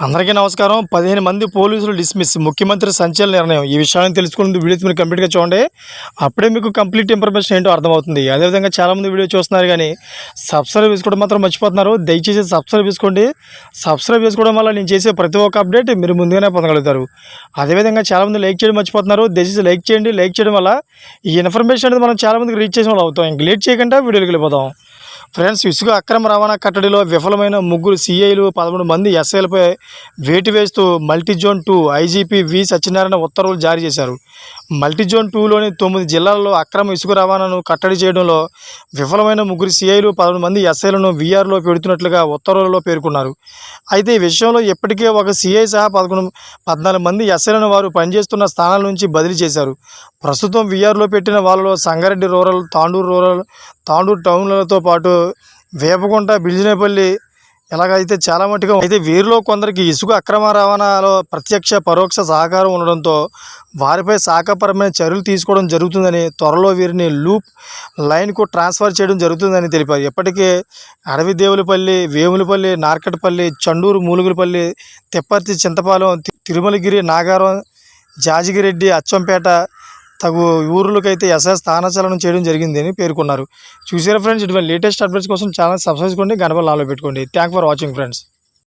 అందరికీ నమస్కారం. 15 మంది పోలీసులు డిస్మిస్. ముఖ్యమంత్రి సంచలన నిర్ణయం. ఈ విషయాన్ని తెలుసుకునే వీడియోస్ మీరు కంప్లీట్‌గా చూడండి. అప్పుడే మీకు కంప్లీట్ ఇన్ఫర్మేషన్ ఏంటో అర్థమవుతుంది. అదేవిధంగా చాలామంది వీడియో చూస్తున్నారు కానీ సబ్స్క్రైబ్ చేసుకోవడం మాత్రం మర్చిపోతున్నారు. దయచేసి సబ్స్క్రైబ్ చేసుకోండి. సబ్స్క్రైబ్ చేసుకోవడం వల్ల నేను చేసే ప్రతి ఒక్క అప్డేట్ మీరు ముందుగానే పొందగలుగుతారు. అదేవిధంగా చాలామంది లైక్ చేయడం మర్చిపోతున్నారు. దయచేసి లైక్ చేయండి. లైక్ చేయడం వల్ల ఈ ఇన్ఫర్మేషన్ అనేది మనం చాలామందికి రీచ్ చేసిన వాళ్ళు అవుతాం. ఇంక లేట్ చేయకుండా వీడియోకి వెళ్ళిపోదాం. ఫ్రెండ్స్, ఇసుక అక్రమ రవాణా కట్టడిలో విఫలమైన ముగ్గురు సీఐలు 11 మంది ఎస్ఐలపై వేటు వేస్తూ మల్టీజోన్ 2 ఐజీపీ వి సత్యనారాయణ ఉత్తర్వులు జారీ చేశారు. మల్టీజోన్ 2లోని 9 జిల్లాల్లో అక్రమ ఇసుక రవాణాను కట్టడి చేయడంలో విఫలమైన ముగ్గురు సీఐలు 11 మంది ఎస్ఐలను వీఆర్లో పెడుతున్నట్లుగా ఉత్తర్వులలో పేర్కొన్నారు. అయితే ఈ విషయంలో ఇప్పటికే ఒక సీఐ సహా 14 మంది ఎస్ఐలను వారు పనిచేస్తున్న స్థానాల నుంచి బదిలీ చేశారు. ప్రస్తుతం వీఆర్లో పెట్టిన వాళ్ళలో సంగారెడ్డి రూరల్, తాండూరు టౌన్లతో పాటు వేపగుంట, బిజినేపల్లి ఎలాగైతే చాలా మట్టుగా అయితే వీరిలో కొందరికి ఇసుక అక్రమ రవాణాలో ప్రత్యక్ష పరోక్ష సహకారం ఉండడంతో వారిపై శాఖపరమైన చర్యలు తీసుకోవడం జరుగుతుందని, త్వరలో వీరిని లూప్ లైన్కు ట్రాన్స్ఫర్ చేయడం జరుగుతుందని తెలిపారు. ఇప్పటికే అడవిదేవులపల్లి, వేములపల్లి, నార్కట్పల్లి, చండూరు, మూలుగులపల్లి, తిప్పర్తి, చింతపాలెం, తిరుమలగిరి, నాగారం, జాజిగిరెడ్డి, అచ్చంపేట తగు ఊర్లకైతే ఎస్ఐ స్థానచలనం చేయడం జరిగిందని పేర్కొన్నారు. చూసారా ఫ్రెండ్స్, ఇటువంటి లేటెస్ట్ అప్డేట్స్ కోసం ఛానల్ సబ్స్క్రైబ్ చేసుకోండి, గంట బెల్ ఆన్లో పెట్టుకోండి. Thank for watching friends.